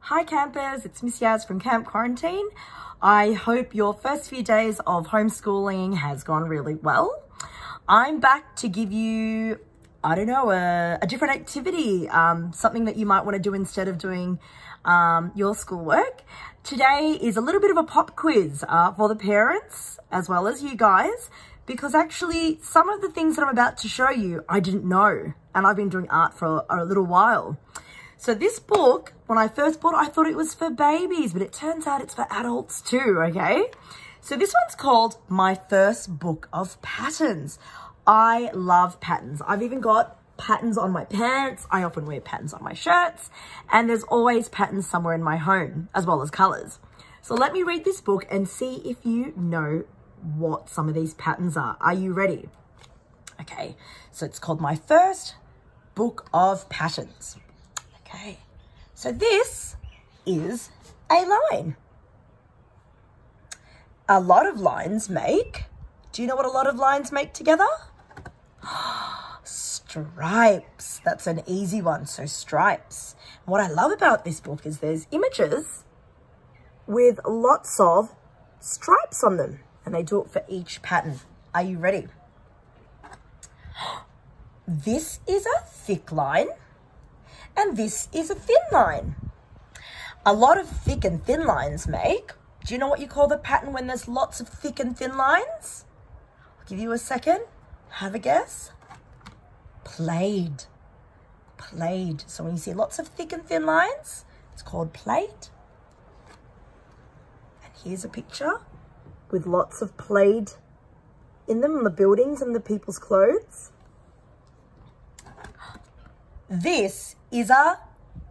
Hi campers, it's Miss Yaz from Camp Quarantine. I hope your first few days of homeschooling has gone really well. I'm back to give you, a different activity, something that you might want to do instead of doing your schoolwork. Today is a little bit of a pop quiz for the parents as well as you guys, because actually some of the things that I'm about to show you, I didn't know, and I've been doing art for a little while. So this book, when I first bought it, I thought it was for babies, but it turns out it's for adults too, okay? So this one's called My First Book of Patterns. I love patterns. I've even got patterns on my pants. I often wear patterns on my shirts, and there's always patterns somewhere in my home, as well as colors. So let me read this book and see if you know what some of these patterns are. Are you ready? Okay, so it's called My First Book of Patterns. Okay, so this is a line. A lot of lines make, do you know what a lot of lines make together? Stripes. That's an easy one, so stripes. What I love about this book is there's images with lots of stripes on them, and they do it for each pattern. Are you ready? This is a thick line. And this is a thin line. A lot of thick and thin lines make. Do you know what you call the pattern when there's lots of thick and thin lines? I'll give you a second. Have a guess. Plaid. Plaid. So when you see lots of thick and thin lines, it's called plaid. And here's a picture with lots of plaid in them, the buildings and the people's clothes. This is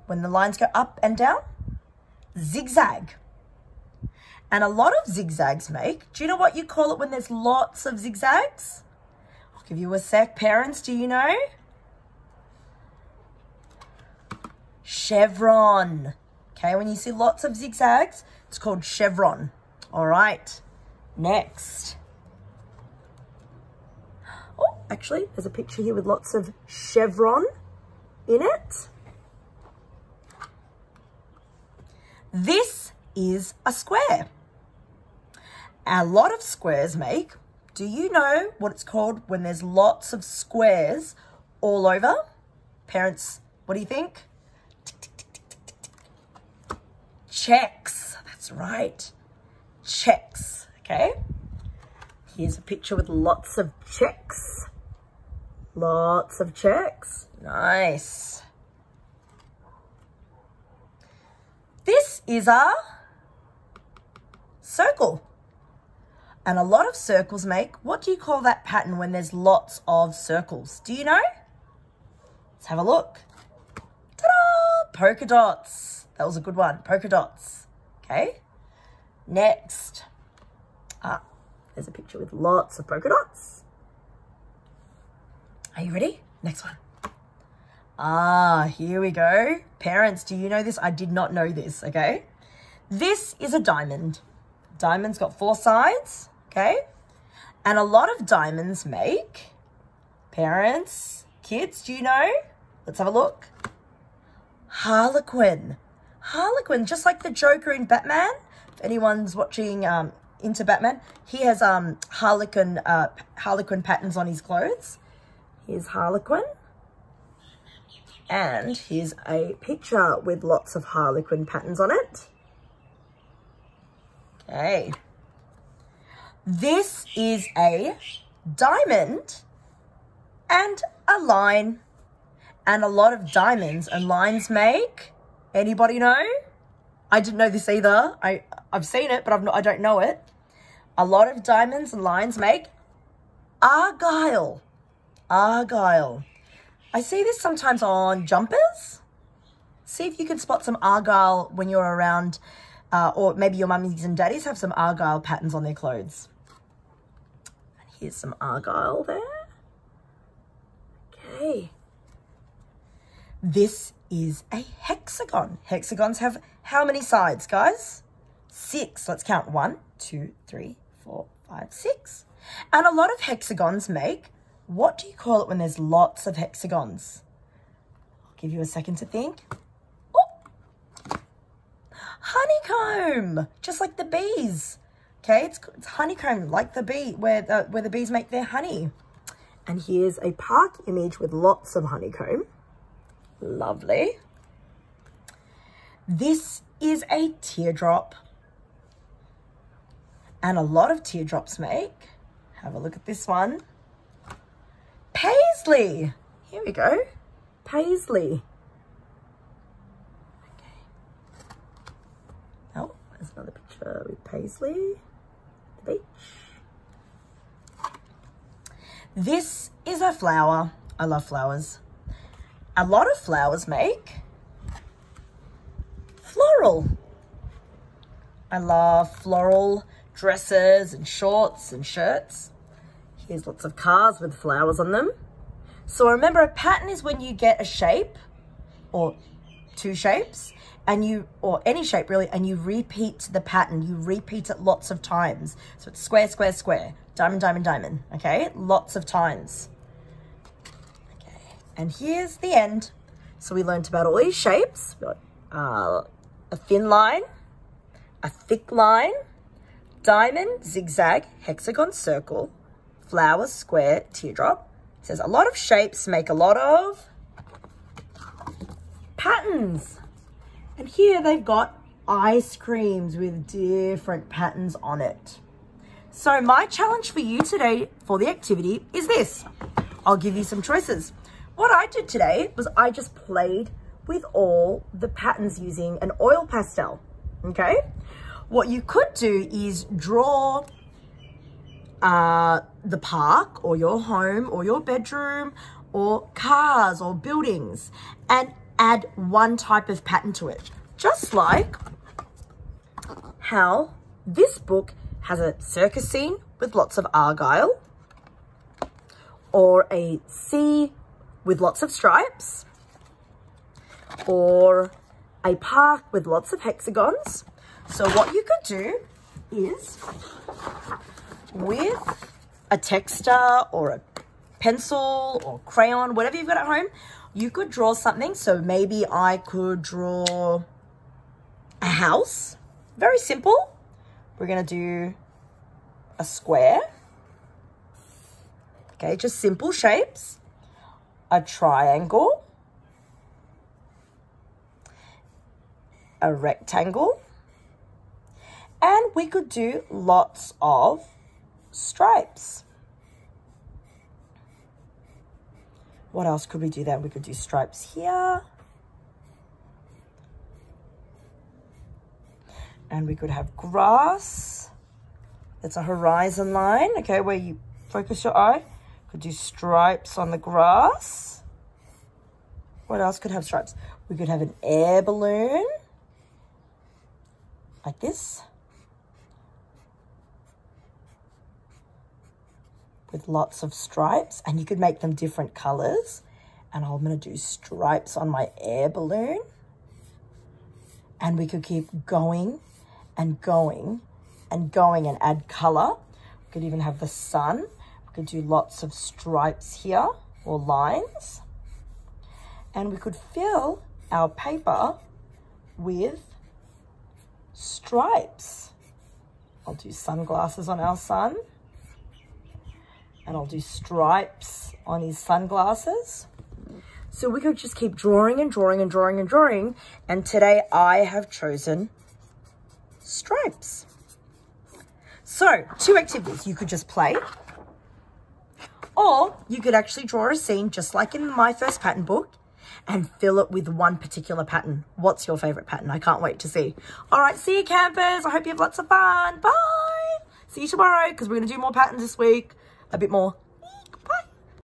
when the lines go up and down, zigzag. And a lot of zigzags make. Do you know what you call it when there's lots of zigzags? I'll give you a sec. Parents, do you know? Chevron. Okay, when you see lots of zigzags, it's called chevron. All right, next. Oh, actually, there's a picture here with lots of chevron in it. This is a square. A lot of squares make. Do you know what it's called when there's lots of squares all over? Parents, what do you think? Checks. That's right. Checks. Okay. Here's a picture with lots of checks. Lots of checks. Nice. This is a circle. And a lot of circles make, what do you call that pattern when there's lots of circles? Do you know? Let's have a look. Ta-da! Polka dots. That was a good one. Polka dots. Okay. Next. There's a picture with lots of polka dots. Are you ready? Next one. Here we go. Parents, do you know this? I did not know this, okay? This is a diamond. Diamond's got 4 sides, okay? And a lot of diamonds make, parents, kids, do you know? Let's have a look. Harlequin. Harlequin, just like the Joker in Batman. If anyone's watching into Batman, he has Harlequin patterns on his clothes. Here's Harlequin. And here's a picture with lots of Harlequin patterns on it. Okay. This is a diamond and a line. And a lot of diamonds and lines make. Anybody know? I didn't know this either. I've seen it, but I don't know it. A lot of diamonds and lines make argyle. Argyle. I see this sometimes on jumpers. See if you can spot some argyle when you're around, or maybe your mummies and daddies have some argyle patterns on their clothes. And here's some argyle there. Okay. This is a hexagon. Hexagons have how many sides, guys? 6. Let's count. 1, 2, 3, 4, 5, 6. And a lot of hexagons make, what do you call it when there's lots of hexagons? I'll give you a second to think. Oh. honeycomb, just like the bees. Okay, it's honeycomb, like the bee, where the bees make their honey. And here's a park image with lots of honeycomb. Lovely. This is a teardrop. And a lot of teardrops make. Have a look at this one. Paisley. Here we go. Paisley. Okay. Oh, there's another picture with Paisley. The beach. This is a flower. I love flowers. A lot of flowers make floral. I love floral dresses and shorts and shirts. Here's lots of cars with flowers on them. So remember, a pattern is when you get a shape or two shapes or any shape really, and you repeat the pattern. You repeat it lots of times. So it's square, square, square, diamond, diamond, diamond. Okay, lots of times. Okay, and here's the end. So we learned about all these shapes. We got a thin line, a thick line, diamond, zigzag, hexagon, circle, flower, square, teardrop. It says a lot of shapes make a lot of patterns. And here they've got ice creams with different patterns on it. So my challenge for you today for the activity is this. I'll give you some choices. What I did today was I just played with all the patterns using an oil pastel, okay? What you could do is draw the park or your home or your bedroom or cars or buildings and add one type of pattern to it. Just like how this book has a circus scene with lots of argyle, or a sea with lots of stripes, or a park with lots of hexagons. So what you could do is, with a texter or a pencil or crayon, whatever you've got at home, you could draw something. So maybe I could draw a house. Very simple. We're going to do a square. Okay, just simple shapes. A triangle. A rectangle. And we could do lots of stripes. What else could we do then? We could do stripes here. And we could have grass. That's a horizon line, okay, where you focus your eye. Could do stripes on the grass. What else could have stripes? We could have an air balloon, like this, with lots of stripes, and you could make them different colors. And I'm going to do stripes on my air balloon. And we could keep going and going and going and add color. We could even have the sun. We could do lots of stripes here or lines. And we could fill our paper with stripes. I'll do sunglasses on our sun. And I'll do stripes on his sunglasses. So we could just keep drawing and drawing and drawing and drawing. And today I have chosen stripes. So 2 activities. You could just play, or you could actually draw a scene just like in my first pattern book and fill it with one particular pattern. What's your favorite pattern? I can't wait to see. All right, see you campers. I hope you have lots of fun. Bye. See you tomorrow because we're going to do more patterns this week. A bit more.